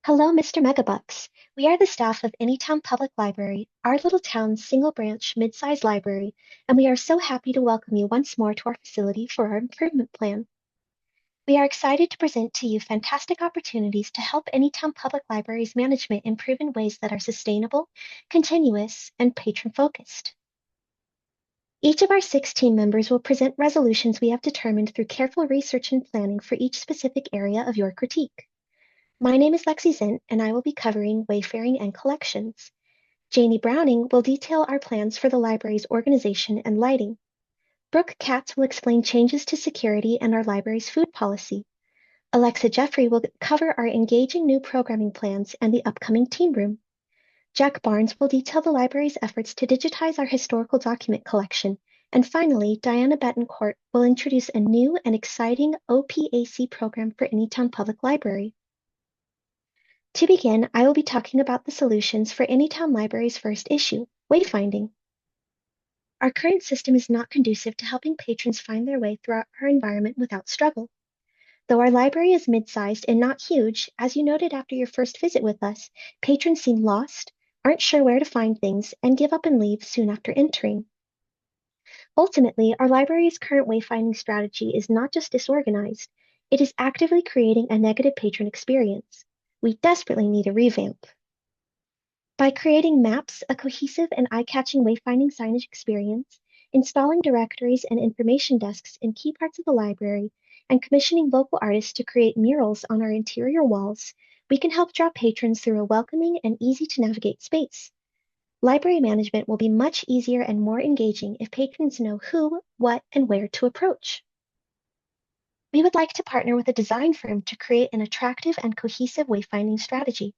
Hello, Mr. Megabucks. We are the staff of Anytown Public Library, our little town's single branch, mid-sized library, and we are so happy to welcome you once more to our facility for our improvement plan. We are excited to present to you fantastic opportunities to help Anytown Public Library's management improve in ways that are sustainable, continuous, and patron-focused. Each of our 6 team members will present resolutions we have determined through careful research and planning for each specific area of your critique. My name is Lexi Zint, and I will be covering wayfaring and collections. Janie Browning will detail our plans for the library's organization and lighting. Brooke Katz will explain changes to security and our library's food policy. Alexa Jeffrey will cover our engaging new programming plans and the upcoming teen room. Jack Barnes will detail the library's efforts to digitize our historical document collection. And finally, Diana Betancourt will introduce a new and exciting OPAC program for Anytown Public Library. To begin, I will be talking about the solutions for Anytown Library's first issue, wayfinding. Our current system is not conducive to helping patrons find their way throughout our environment without struggle. Though our library is mid-sized and not huge, as you noted after your first visit with us, patrons seem lost, aren't sure where to find things, and give up and leave soon after entering. Ultimately, our library's current wayfinding strategy is not just disorganized, it is actively creating a negative patron experience. We desperately need a revamp. By creating maps, a cohesive and eye-catching wayfinding signage experience, installing directories and information desks in key parts of the library, and commissioning local artists to create murals on our interior walls, we can help draw patrons through a welcoming and easy-to-navigate space. Library management will be much easier and more engaging if patrons know who, what, and where to approach. We would like to partner with a design firm to create an attractive and cohesive wayfinding strategy.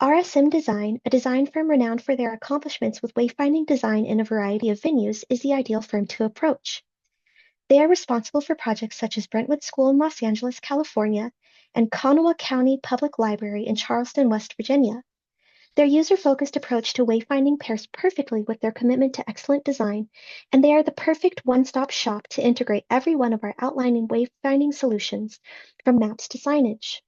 RSM Design, a design firm renowned for their accomplishments with wayfinding design in a variety of venues, is the ideal firm to approach. They are responsible for projects such as Brentwood School in Los Angeles, California, and Kanawha County Public Library in Charleston, West Virginia. Their user-focused approach to wayfinding pairs perfectly with their commitment to excellent design, and they are the perfect one-stop shop to integrate every one of our outlining wayfinding solutions, from maps to signage.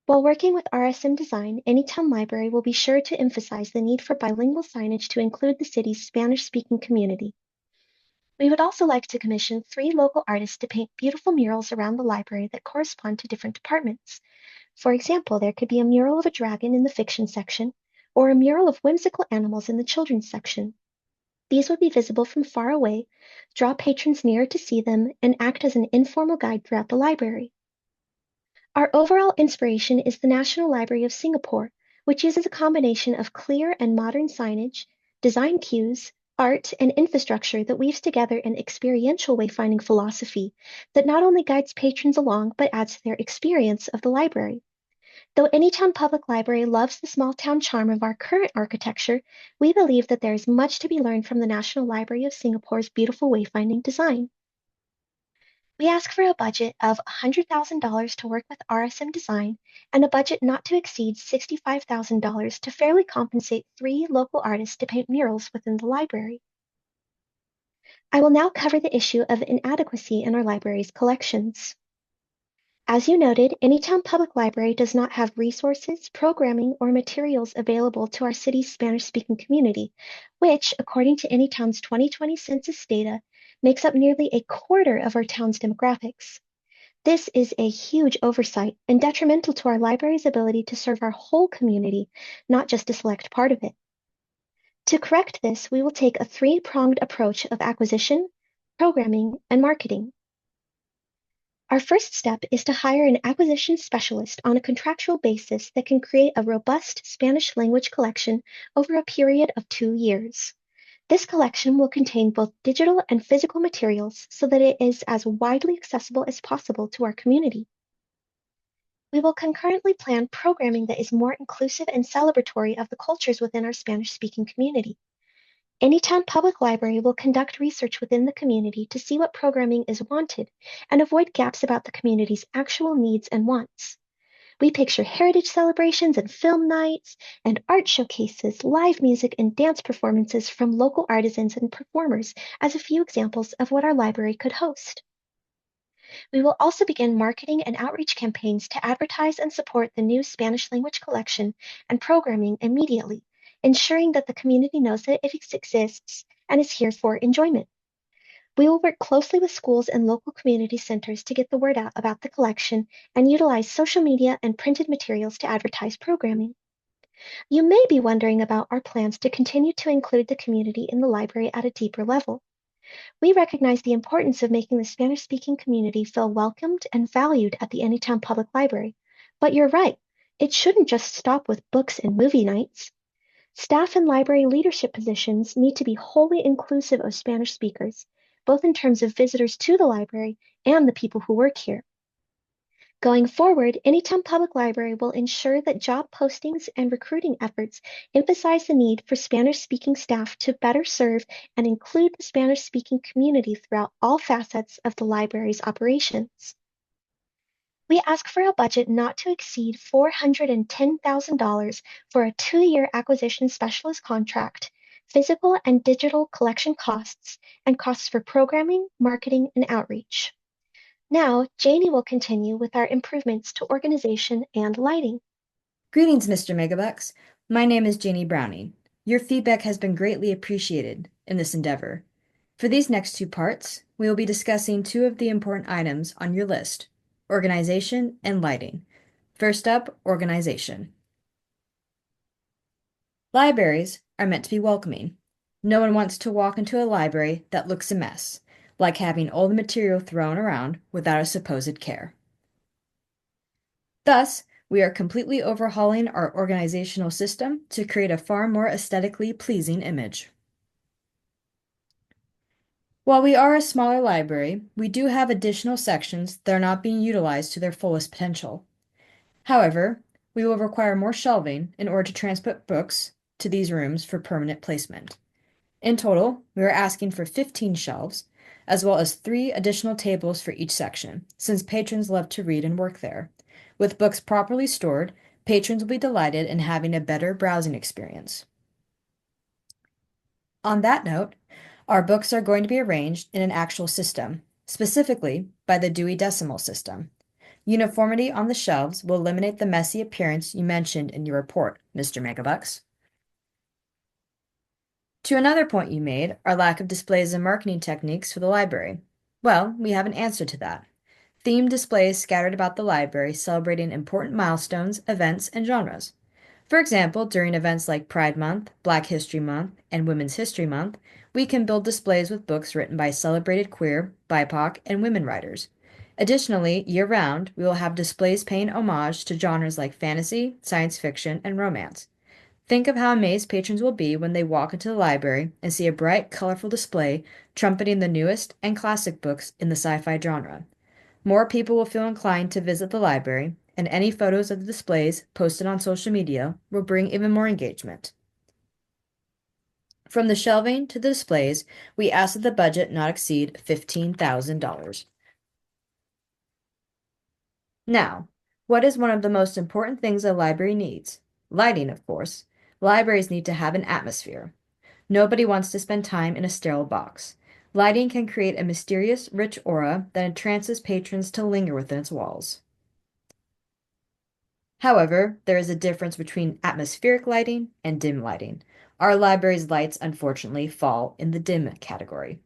While working with RSM Design, Anytown Library will be sure to emphasize the need for bilingual signage to include the city's Spanish-speaking community. We would also like to commission 3 local artists to paint beautiful murals around the library that correspond to different departments. For example, there could be a mural of a dragon in the fiction section, or a mural of whimsical animals in the children's section. These would be visible from far away, draw patrons nearer to see them, and act as an informal guide throughout the library. Our overall inspiration is the National Library of Singapore, which uses a combination of clear and modern signage, design cues, art, and infrastructure that weaves together an experiential wayfinding philosophy that not only guides patrons along but adds to their experience of the library. Though Anytown Public Library loves the small town charm of our current architecture, we believe that there is much to be learned from the National Library of Singapore's beautiful wayfinding design. We ask for a budget of $100,000 to work with RSM Design and a budget not to exceed $65,000 to fairly compensate 3 local artists to paint murals within the library. I will now cover the issue of inadequacy in our library's collections. As you noted, Anytown Public Library does not have resources, programming, or materials available to our city's Spanish-speaking community, which, according to Anytown's 2020 census data, makes up nearly a quarter of our town's demographics. This is a huge oversight and detrimental to our library's ability to serve our whole community, not just a select part of it. To correct this, we will take a 3-pronged approach of acquisition, programming, and marketing. Our first step is to hire an acquisition specialist on a contractual basis that can create a robust Spanish language collection over a period of 2 years. This collection will contain both digital and physical materials so that it is as widely accessible as possible to our community. We will concurrently plan programming that is more inclusive and celebratory of the cultures within our Spanish-speaking community. Anytown Public Library will conduct research within the community to see what programming is wanted and avoid gaps about the community's actual needs and wants. We picture heritage celebrations and film nights, and art showcases, live music, and dance performances from local artisans and performers as a few examples of what our library could host. We will also begin marketing and outreach campaigns to advertise and support the new Spanish language collection and programming immediately, ensuring that the community knows that it exists and is here for enjoyment. We will work closely with schools and local community centers to get the word out about the collection and utilize social media and printed materials to advertise programming. You may be wondering about our plans to continue to include the community in the library at a deeper level. We recognize the importance of making the Spanish speaking community feel welcomed and valued at the Anytown Public Library. But you're right, it shouldn't just stop with books and movie nights. Staff and library leadership positions need to be wholly inclusive of Spanish speakers, both in terms of visitors to the library and the people who work here. Going forward, Anytown Public Library will ensure that job postings and recruiting efforts emphasize the need for Spanish-speaking staff to better serve and include the Spanish-speaking community throughout all facets of the library's operations. We ask for a budget not to exceed $410,000 for a 2-year acquisition specialist contract, physical and digital collection costs, and costs for programming, marketing, and outreach. Now, Janie will continue with our improvements to organization and lighting. Greetings, Mr. Megabucks. My name is Janie Browning. Your feedback has been greatly appreciated in this endeavor. For these next two parts, we will be discussing two of the important items on your list, organization and lighting. First up, organization. Libraries are meant to be welcoming. No one wants to walk into a library that looks a mess, like having old material thrown around without a supposed care. Thus, we are completely overhauling our organizational system to create a far more aesthetically pleasing image. While we are a smaller library, we do have additional sections that are not being utilized to their fullest potential. However, we will require more shelving in order to transport books to these rooms for permanent placement. In total, we are asking for 15 shelves, as well as 3 additional tables for each section, since patrons love to read and work there. With books properly stored, patrons will be delighted in having a better browsing experience. On that note, our books are going to be arranged in an actual system, specifically by the Dewey Decimal System. Uniformity on the shelves will eliminate the messy appearance you mentioned in your report, Mr. Megabucks. To another point you made, our lack of displays and marketing techniques for the library. Well, we have an answer to that. Themed displays scattered about the library celebrating important milestones, events, and genres. For example, during events like Pride Month, Black History Month, and Women's History Month, we can build displays with books written by celebrated queer, BIPOC, and women writers. Additionally, year-round, we will have displays paying homage to genres like fantasy, science fiction, and romance. Think of how amazed patrons will be when they walk into the library and see a bright, colorful display trumpeting the newest and classic books in the sci-fi genre. More people will feel inclined to visit the library, and any photos of the displays posted on social media will bring even more engagement. From the shelving to the displays, we ask that the budget not exceed $15,000. Now, what is one of the most important things a library needs? Lighting, of course. Libraries need to have an atmosphere. Nobody wants to spend time in a sterile box. Lighting can create a mysterious, rich aura that entrances patrons to linger within its walls. However, there is a difference between atmospheric lighting and dim lighting. Our library's lights, unfortunately, fall in the dim category.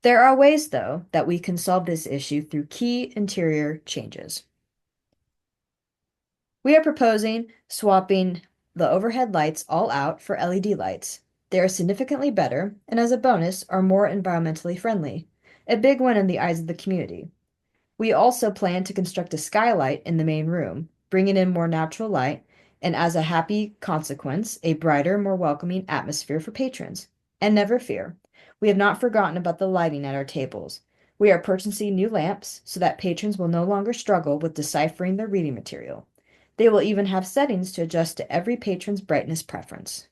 There are ways, though, that we can solve this issue through key interior changes. We are proposing swapping the overhead lights all out for LED lights. They are significantly better, and as a bonus, are more environmentally friendly. A big win in the eyes of the community. We also plan to construct a skylight in the main room, bringing in more natural light, and as a happy consequence, a brighter, more welcoming atmosphere for patrons. And never fear, we have not forgotten about the lighting at our tables. We are purchasing new lamps so that patrons will no longer struggle with deciphering their reading material. They will even have settings to adjust to every patron's brightness preference.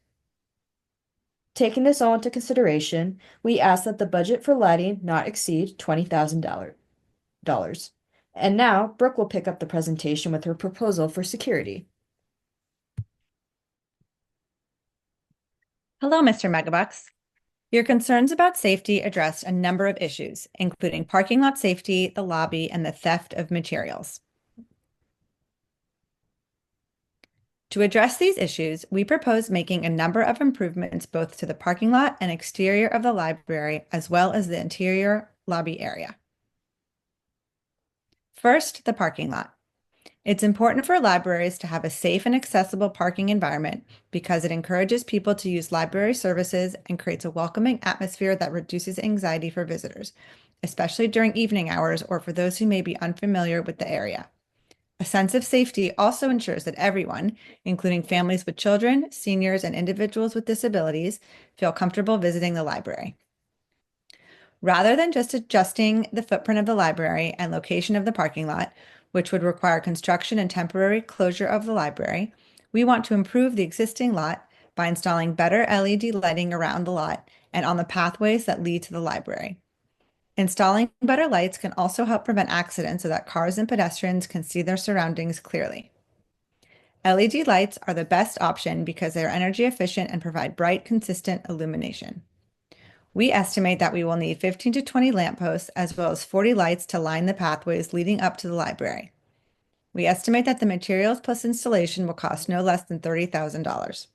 Taking this all into consideration, we ask that the budget for lighting not exceed $20,000. And now, Brooke will pick up the presentation with her proposal for security. Hello, Mr. Megabucks. Your concerns about safety addressed a number of issues, including parking lot safety, the lobby, and the theft of materials. To address these issues, we propose making a number of improvements both to the parking lot and exterior of the library, as well as the interior lobby area. First, the parking lot. It's important for libraries to have a safe and accessible parking environment because it encourages people to use library services and creates a welcoming atmosphere that reduces anxiety for visitors, especially during evening hours or for those who may be unfamiliar with the area. A sense of safety also ensures that everyone, including families with children, seniors, and individuals with disabilities, feel comfortable visiting the library. Rather than just adjusting the footprint of the library and location of the parking lot, which would require construction and temporary closure of the library, we want to improve the existing lot by installing better LED lighting around the lot and on the pathways that lead to the library. Installing better lights can also help prevent accidents so that cars and pedestrians can see their surroundings clearly. LED lights are the best option because they are energy efficient and provide bright, consistent illumination. We estimate that we will need 15 to 20 lampposts as well as 40 lights to line the pathways leading up to the library. We estimate that the materials plus installation will cost no less than $30,000.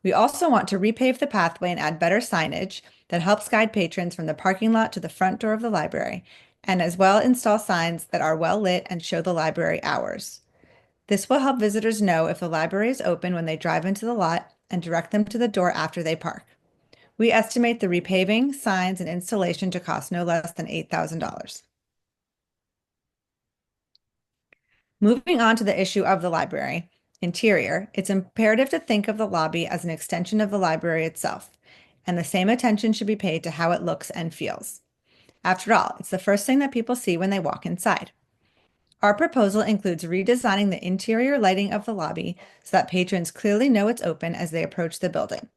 We also want to repave the pathway and add better signage that helps guide patrons from the parking lot to the front door of the library, and as well install signs that are well lit and show the library hours. This will help visitors know if the library is open when they drive into the lot and direct them to the door after they park. We estimate the repaving, signs, and installation to cost no less than $8,000. Moving on to the issue of the library interior, it's imperative to think of the lobby as an extension of the library itself, and the same attention should be paid to how it looks and feels. After all, it's the first thing that people see when they walk inside. Our proposal includes redesigning the interior lighting of the lobby so that patrons clearly know it's open as they approach the building.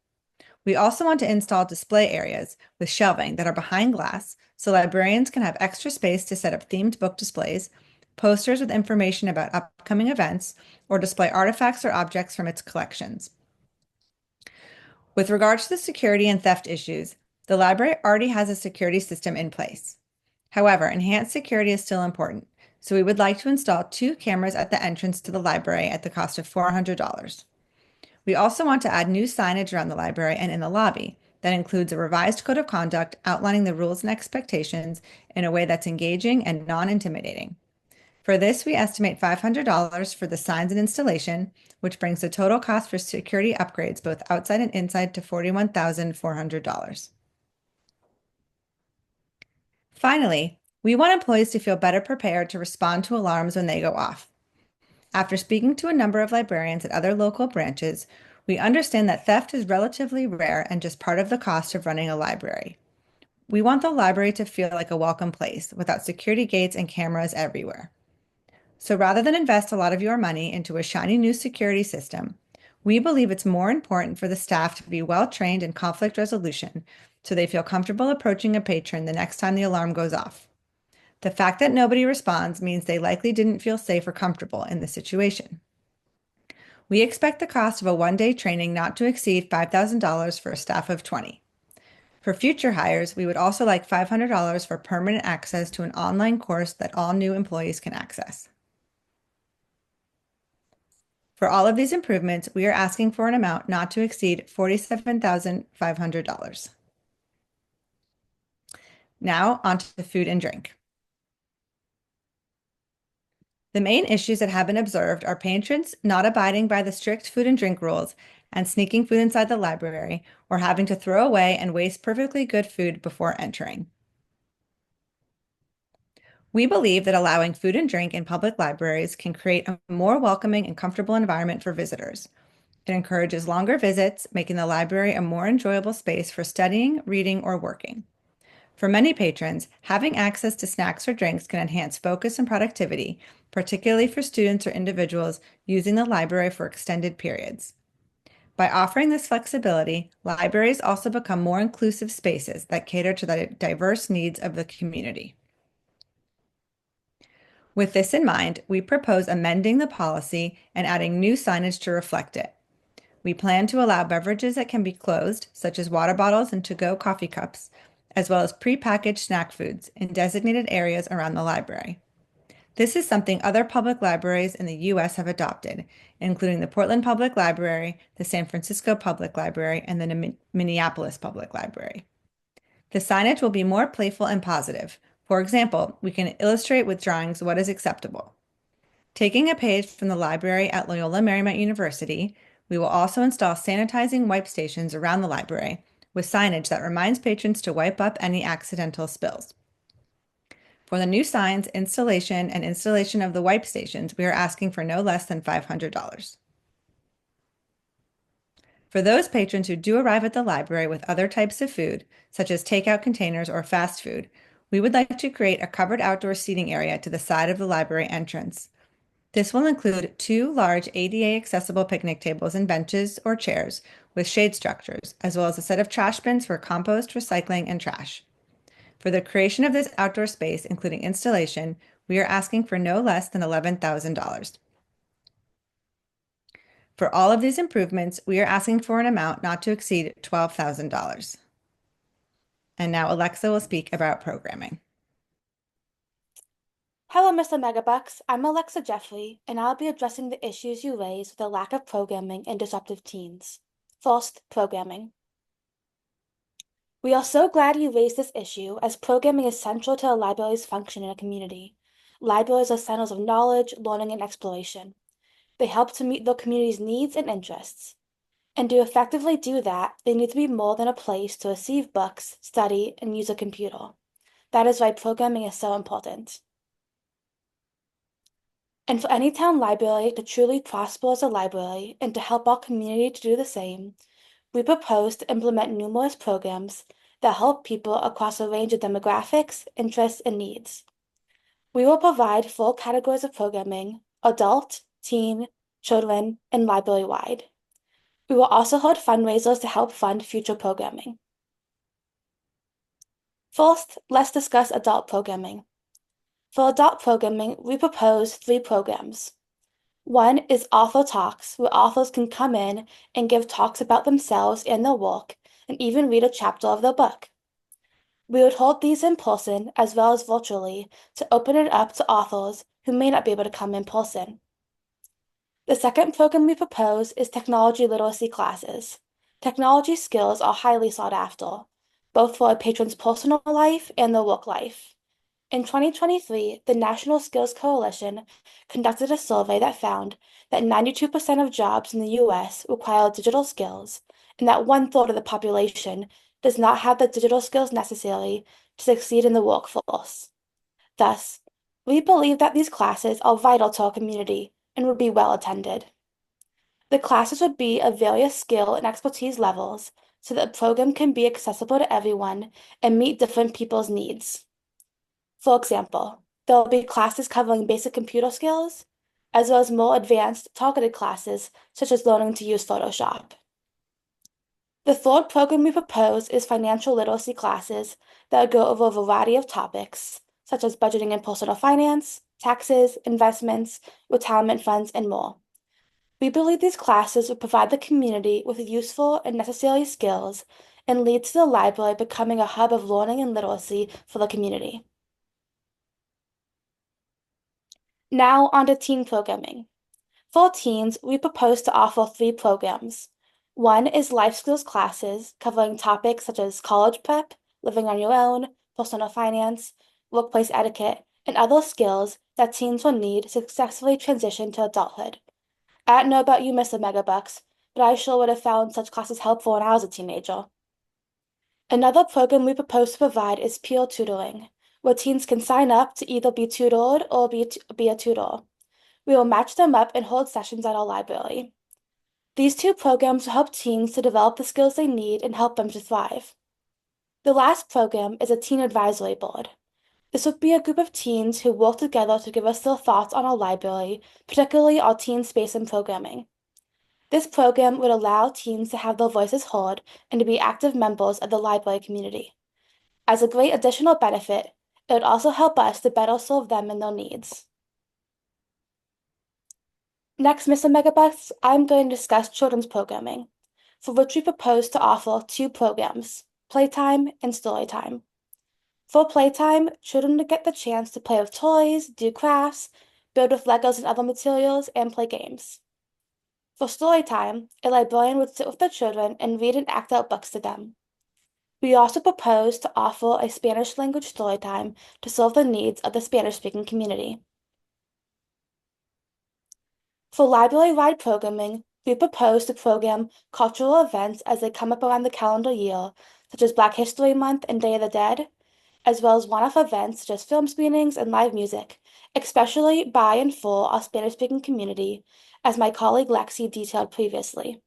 We also want to install display areas with shelving that are behind glass so librarians can have extra space to set up themed book displays, posters with information about upcoming events, or display artifacts or objects from its collections. With regards to the security and theft issues, the library already has a security system in place. However, enhanced security is still important, so we would like to install 2 cameras at the entrance to the library at the cost of $400. We also want to add new signage around the library and in the lobby that includes a revised code of conduct outlining the rules and expectations in a way that's engaging and non-intimidating. For this, we estimate $500 for the signs and installation, which brings the total cost for security upgrades both outside and inside to $41,400. Finally, we want employees to feel better prepared to respond to alarms when they go off. After speaking to a number of librarians at other local branches, we understand that theft is relatively rare and just part of the cost of running a library. We want the library to feel like a welcome place without security gates and cameras everywhere. So rather than invest a lot of your money into a shiny new security system, we believe it's more important for the staff to be well trained in conflict resolution so they feel comfortable approaching a patron the next time the alarm goes off. The fact that nobody responds means they likely didn't feel safe or comfortable in the situation. We expect the cost of a one-day training not to exceed $5,000 for a staff of 20. For future hires, we would also like $500 for permanent access to an online course that all new employees can access. For all of these improvements, we are asking for an amount not to exceed $47,500. Now, on to food and drink. The main issues that have been observed are patrons not abiding by the strict food and drink rules and sneaking food inside the library or having to throw away and waste perfectly good food before entering. We believe that allowing food and drink in public libraries can create a more welcoming and comfortable environment for visitors. It encourages longer visits, making the library a more enjoyable space for studying, reading, or working. For many patrons, having access to snacks or drinks can enhance focus and productivity, particularly for students or individuals using the library for extended periods. By offering this flexibility, libraries also become more inclusive spaces that cater to the diverse needs of the community. With this in mind, we propose amending the policy and adding new signage to reflect it. We plan to allow beverages that can be closed, such as water bottles and to-go coffee cups, as well as prepackaged snack foods in designated areas around the library. This is something other public libraries in the U.S. have adopted, including the Portland Public Library, the San Francisco Public Library, and the Minneapolis Public Library. The signage will be more playful and positive. For example, we can illustrate with drawings what is acceptable. Taking a page from the library at Loyola Marymount University, we will also install sanitizing wipe stations around the library with signage that reminds patrons to wipe up any accidental spills. For the new signs, installation of the wipe stations, we are asking for no less than $500. For those patrons who do arrive at the library with other types of food, such as takeout containers or fast food, we would like to create a covered outdoor seating area to the side of the library entrance. This will include 2 large ADA accessible picnic tables and benches or chairs with shade structures, as well as a set of trash bins for compost, recycling, and trash. For the creation of this outdoor space, including installation, we are asking for no less than $11,000. For all of these improvements, we are asking for an amount not to exceed $12,000. And now Alexa will speak about programming. Hello, Mr. Megabucks. I'm Alexa Jeffrey, and I'll be addressing the issues you raised with the lack of programming and disruptive teens. First, programming. We are so glad you raised this issue, as programming is central to a library's function in a community. Libraries are centers of knowledge, learning, and exploration. They help to meet the community's needs and interests. And to effectively do that, they need to be more than a place to receive books, study, and use a computer. That is why programming is so important. And for any town library to truly prosper as a library and to help our community to do the same, we propose to implement numerous programs that help people across a range of demographics, interests, and needs. We will provide 4 categories of programming: adult, teen, children, and library-wide. We will also hold fundraisers to help fund future programming. First, let's discuss adult programming. For adult programming, we propose 3 programs. One is author talks, where authors can come in and give talks about themselves and their work, and even read a chapter of their book. We would hold these in person as well as virtually to open it up to authors who may not be able to come in person. The second program we propose is technology literacy classes. Technology skills are highly sought after, both for a patron's personal life and their work life. In 2023, the National Skills Coalition conducted a survey that found that 92% of jobs in the U.S. require digital skills, and that 1/3 of the population does not have the digital skills necessary to succeed in the workforce. Thus, we believe that these classes are vital to our community and would be well attended. The classes would be of various skill and expertise levels so that the program can be accessible to everyone and meet different people's needs. For example, there will be classes covering basic computer skills, as well as more advanced targeted classes, such as learning to use Photoshop. The third program we propose is financial literacy classes that go over a variety of topics, such as budgeting and personal finance, taxes, investments, retirement funds, and more. We believe these classes will provide the community with useful and necessary skills and lead to the library becoming a hub of learning and literacy for the community. Now on to teen programming. For teens, we propose to offer 3 programs. One is life skills classes covering topics such as college prep, living on your own, personal finance, workplace etiquette, and other skills that teens will need to successfully transition to adulthood. I don't know about you, Mr. Megabucks, but I sure would have found such classes helpful when I was a teenager. Another program we propose to provide is peer tutoring, where teens can sign up to either be tutored or be a tutor. We will match them up and hold sessions at our library. These 2 programs will help teens to develop the skills they need and help them to thrive. The last program is a teen advisory board. This would be a group of teens who work together to give us their thoughts on our library, particularly our teen space and programming. This program would allow teens to have their voices heard and to be active members of the library community. As a great additional benefit, it would also help us to better serve them and their needs. Next, Mr. Megabucks, I'm going to discuss children's programming, for which we propose to offer two programs, playtime and storytime. For playtime, children get the chance to play with toys, do crafts, build with Legos and other materials, and play games. For story time, a librarian would sit with the children and read and act out books to them. We also propose to offer a Spanish language story time to serve the needs of the Spanish-speaking community. For library-wide programming, we propose to program cultural events as they come up around the calendar year, such as Black History Month and Day of the Dead, as well as one-off events such as film screenings and live music, especially by and for our Spanish-speaking community, as my colleague Lexi detailed previously.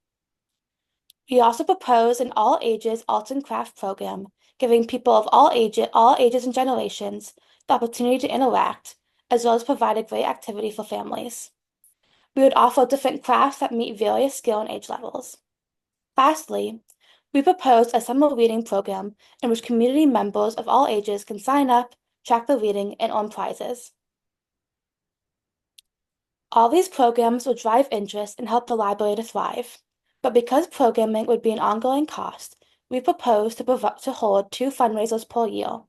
We also propose an all-ages arts and craft program, giving people of all ages and generations the opportunity to interact, as well as provide a great activity for families. We would offer different crafts that meet various skill and age levels. Lastly, we propose a summer reading program in which community members of all ages can sign up, track the reading, and earn prizes. All these programs would drive interest and help the library to thrive. But because programming would be an ongoing cost, we propose to hold two fundraisers per year.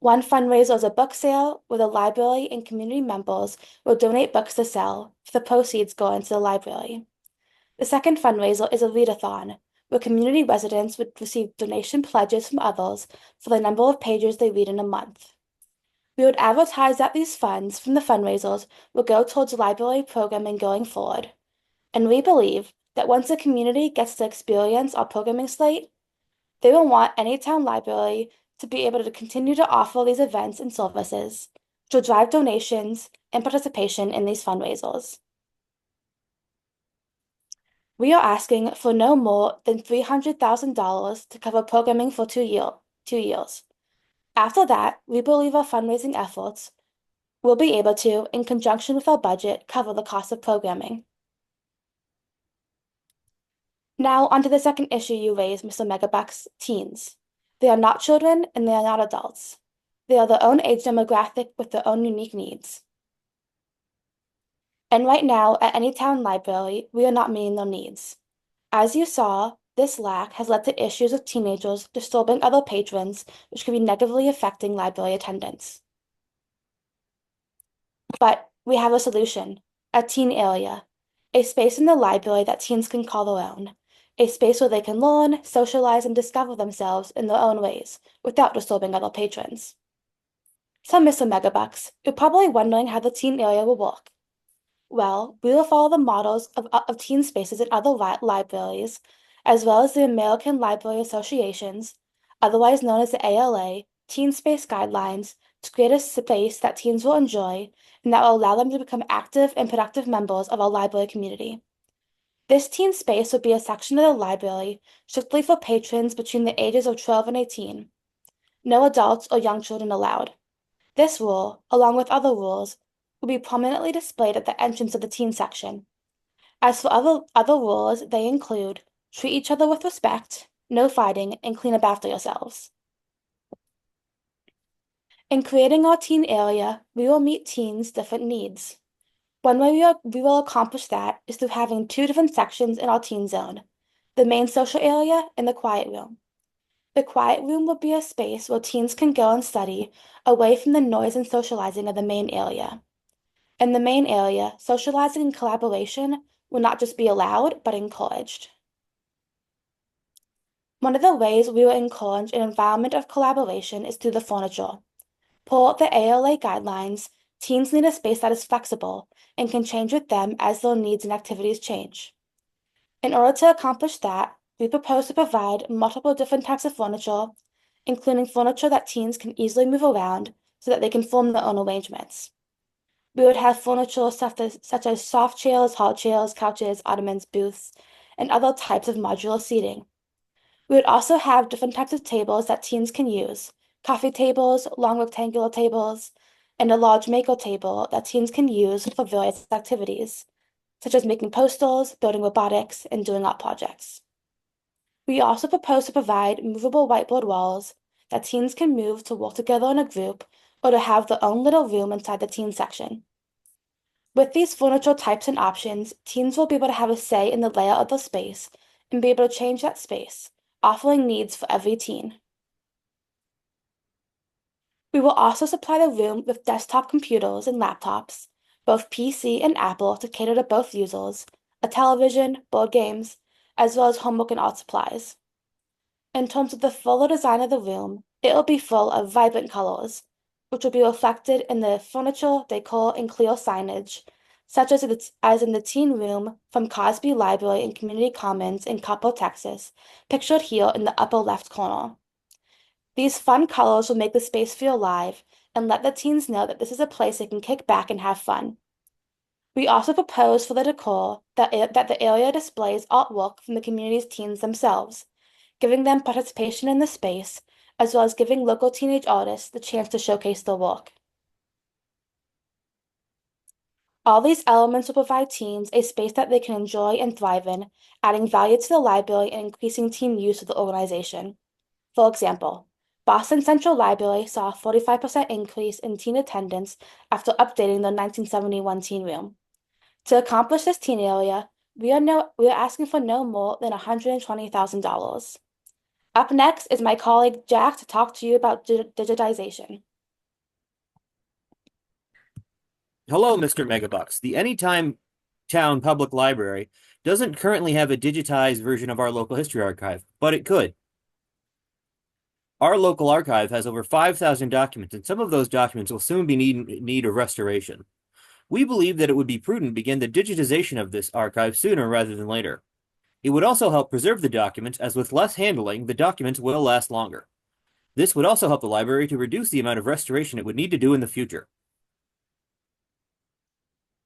One fundraiser is a book sale where the library and community members will donate books to sell, with the proceeds going to the library. The second fundraiser is a readathon, where community residents would receive donation pledges from others for the number of pages they read in a month. We would advertise that these funds from the fundraisers will go towards library programming going forward. And we believe that once the community gets to experience our programming slate, they will want any town library to be able to continue to offer these events and services, which will drive donations and participation in these fundraisers. We are asking for no more than $300,000 to cover programming for 2 years. After that, we believe our fundraising efforts will be able to, in conjunction with our budget, cover the cost of programming. Now, onto the second issue you raised, Mr. Megabucks, teens. They are not children and they are not adults. They are their own age demographic with their own unique needs. And right now, at any town library, we are not meeting their needs. As you saw, this lack has led to issues with teenagers disturbing other patrons, which could be negatively affecting library attendance. But we have a solution, a teen area, a space in the library that teens can call their own, a space where they can learn, socialize, and discover themselves in their own ways without disturbing other patrons. So, Mr. Megabucks, you're probably wondering how the teen area will work. Well, we will follow the models of teen spaces in other libraries, as well as the American Library Association's, otherwise known as the ALA, Teen Space Guidelines, to create a space that teens will enjoy and that will allow them to become active and productive members of our library community. This teen space would be a section of the library strictly for patrons between the ages of 12 and 18. No adults or young children allowed. This rule, along with other rules, will be prominently displayed at the entrance of the teen section. As for other rules, they include treat each other with respect, no fighting, and clean up after yourselves. In creating our teen area, we will meet teens' different needs. One way we will accomplish that is through having two different sections in our teen zone, the main social area and the quiet room. The quiet room will be a space where teens can go and study away from the noise and socializing of the main area. In the main area, socializing and collaboration will not just be allowed, but encouraged. One of the ways we will encourage an environment of collaboration is through the furniture. Per the ALA guidelines, teens need a space that is flexible and can change with them as their needs and activities change. In order to accomplish that, we propose to provide multiple different types of furniture, including furniture that teens can easily move around so that they can form their own arrangements. We would have furniture such as soft chairs, hard chairs, couches, ottomans, booths, and other types of modular seating. We would also have different types of tables that teens can use, coffee tables, long rectangular tables, and a large maker table that teens can use for various activities, such as making posters, building robotics, and doing art projects. We also propose to provide movable whiteboard walls that teens can move to work together in a group or to have their own little room inside the teen section. With these furniture types and options, teens will be able to have a say in the layout of the space and be able to change that space, offering needs for every teen. We will also supply the room with desktop computers and laptops, both PC and Apple to cater to both users, a television, board games, as well as homework and art supplies. In terms of the fuller design of the room, it will be full of vibrant colors, which will be reflected in the furniture, decor, and clear signage, such as in the teen room from Cosby Library and Community Commons in Capo, Texas, pictured here in the upper left corner. These fun colors will make the space feel alive and let the teens know that this is a place they can kick back and have fun. We also propose for the decor that the area displays artwork from the community's teens themselves, giving them participation in the space, as well as giving local teenage artists the chance to showcase their work. All these elements will provide teens a space that they can enjoy and thrive in, adding value to the library and increasing teen use of the organization. For example, Boston Central Library saw a 45% increase in teen attendance after updating the 1971 teen room. To accomplish this teen area, we are asking for no more than $120,000. Up next is my colleague Jack to talk to you about digitization. Hello, Mr. Megabucks. The Anytime Town Public Library doesn't currently have a digitized version of our local history archive, but it could. Our local archive has over 5,000 documents, and some of those documents will soon be in need of restoration. We believe that it would be prudent to begin the digitization of this archive sooner rather than later. It would also help preserve the documents, as with less handling, the documents will last longer. This would also help the library to reduce the amount of restoration it would need to do in the future.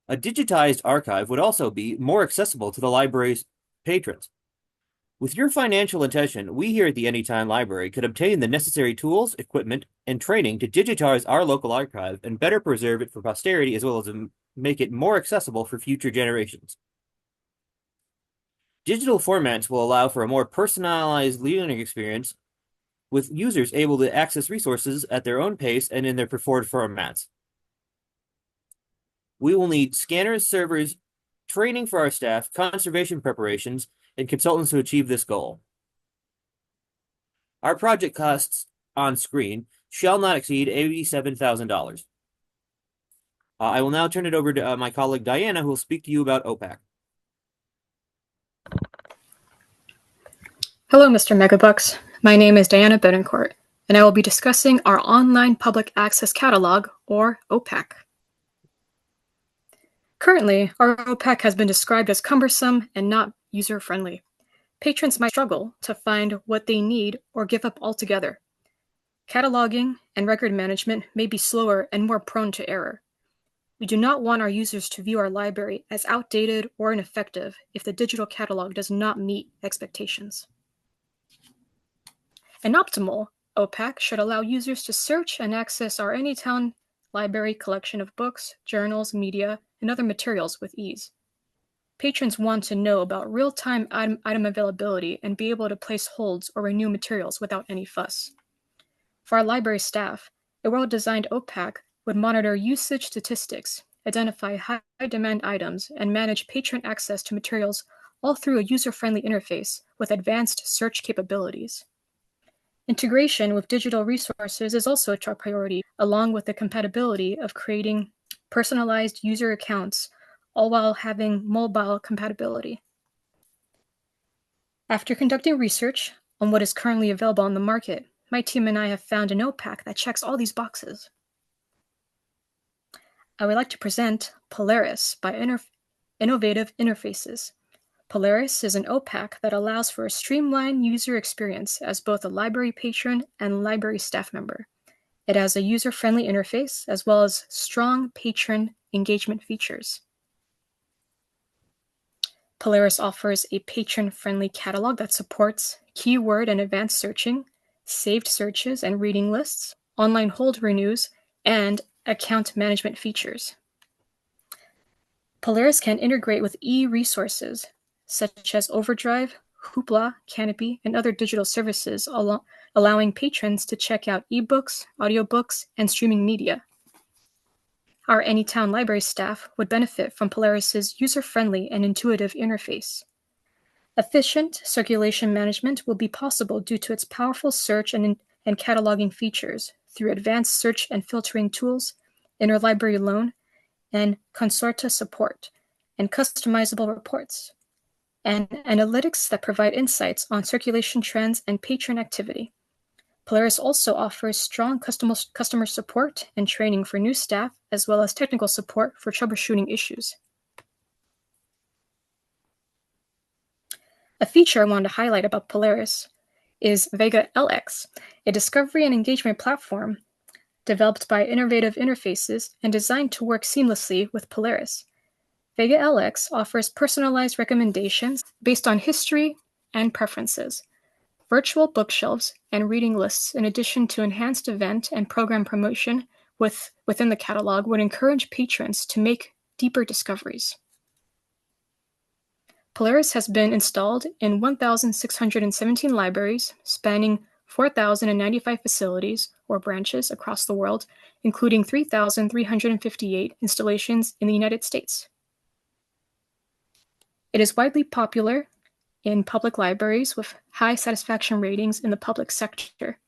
A digitized archive would also be more accessible to the library's patrons. With your financial attention, we here at the Anytime Library could obtain the necessary tools, equipment, and training to digitize our local archive and better preserve it for posterity, as well as make it more accessible for future generations. Digital formats will allow for a more personalized learning experience, with users able to access resources at their own pace and in their preferred formats. We will need scanners, servers, training for our staff, conservation preparations, and consultants to achieve this goal. Our project costs on screen shall not exceed $87,000. I will now turn it over to my colleague Diana, who will speak to you about OPAC. Hello, Mr. Megabucks. My name is Diana Betancourt, and I will be discussing our Online Public Access Catalog, or OPAC. Currently, our OPAC has been described as cumbersome and not user-friendly. Patrons might struggle to find what they need or give up altogether. Cataloging and record management may be slower and more prone to error. We do not want our users to view our library as outdated or ineffective if the digital catalog does not meet expectations. An optimal OPAC should allow users to search and access our Anytown library collection of books, journals, media, and other materials with ease. Patrons want to know about real-time item availability and be able to place holds or renew materials without any fuss. For our library staff, a well-designed OPAC would monitor usage statistics, identify high-demand items, and manage patron access to materials all through a user-friendly interface with advanced search capabilities. Integration with digital resources is also a top priority, along with the compatibility of creating personalized user accounts, all while having mobile compatibility. After conducting research on what is currently available on the market, my team and I have found an OPAC that checks all these boxes. I would like to present Polaris by Innovative Interfaces. Polaris is an OPAC that allows for a streamlined user experience as both a library patron and library staff member. It has a user-friendly interface as well as strong patron engagement features. Polaris offers a patron-friendly catalog that supports keyword and advanced searching, saved searches and reading lists, online hold renews, and account management features. Polaris can integrate with e-resources such as Overdrive, Hoopla, Canopy, and other digital services, allowing patrons to check out ebooks, audiobooks, and streaming media. Our Anytown library staff would benefit from Polaris's user-friendly and intuitive interface. Efficient circulation management will be possible due to its powerful search and cataloging features through advanced search and filtering tools, interlibrary loan, and consortia support, and customizable reports, and analytics that provide insights on circulation trends and patron activity. Polaris also offers strong customer support and training for new staff, as well as technical support for troubleshooting issues. A feature I wanted to highlight about Polaris is Vega LX, a discovery and engagement platform developed by innovative interfaces and designed to work seamlessly with Polaris. Vega LX offers personalized recommendations based on history and preferences, virtual bookshelves, and reading lists, in addition to enhanced event and program promotion within the catalog, would encourage patrons to make deeper discoveries. Polaris has been installed in 1,617 libraries, spanning 4,095 facilities or branches across the world, including 3,358 installations in the United States. It is widely popular in public libraries with high satisfaction ratings in the public sector.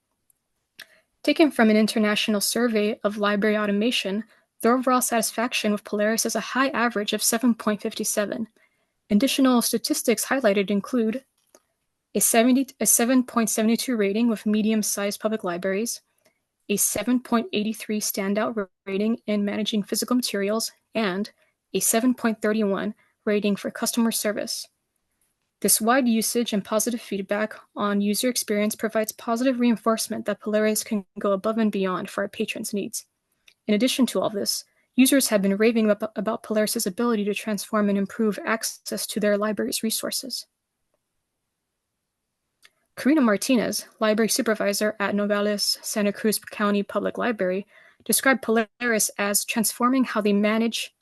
Taken from an international survey of library automation, the overall satisfaction with Polaris is a high average of 7.57. Additional statistics highlighted include a 7.72 rating with medium-sized public libraries, a 7.83 standout rating in managing physical materials, and a 7.31 rating for customer service. This wide usage and positive feedback on user experience provides positive reinforcement that Polaris can go above and beyond for our patrons' needs. In addition to all this, users have been raving about Polaris's ability to transform and improve access to their library's resources. Karina Martinez, library supervisor at Nogales Santa Cruz County Public Library, described Polaris as transforming how they manage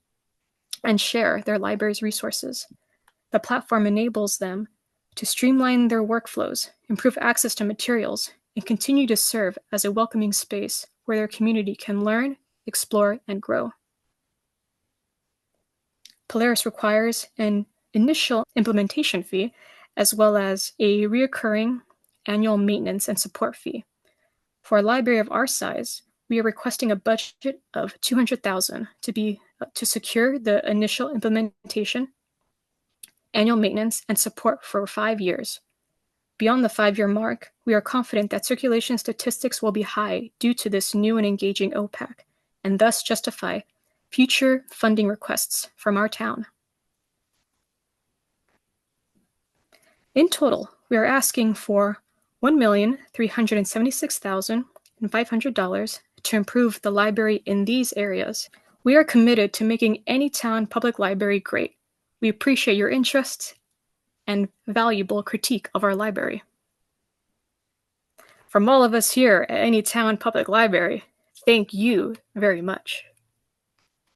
and share their library's resources. The platform enables them to streamline their workflows, improve access to materials, and continue to serve as a welcoming space where their community can learn, explore, and grow. Polaris requires an initial implementation fee, as well as a recurring annual maintenance and support fee. For a library of our size, we are requesting a budget of $200,000 to secure the initial implementation, annual maintenance, and support for 5 years. Beyond the 5-year mark, we are confident that circulation statistics will be high due to this new and engaging OPAC, and thus justify future funding requests from our town. In total, we are asking for $1,376,500 to improve the library in these areas. We are committed to making Anytown Public Library great. We appreciate your interest and valuable critique of our library. From all of us here at Anytown Public Library, thank you very much.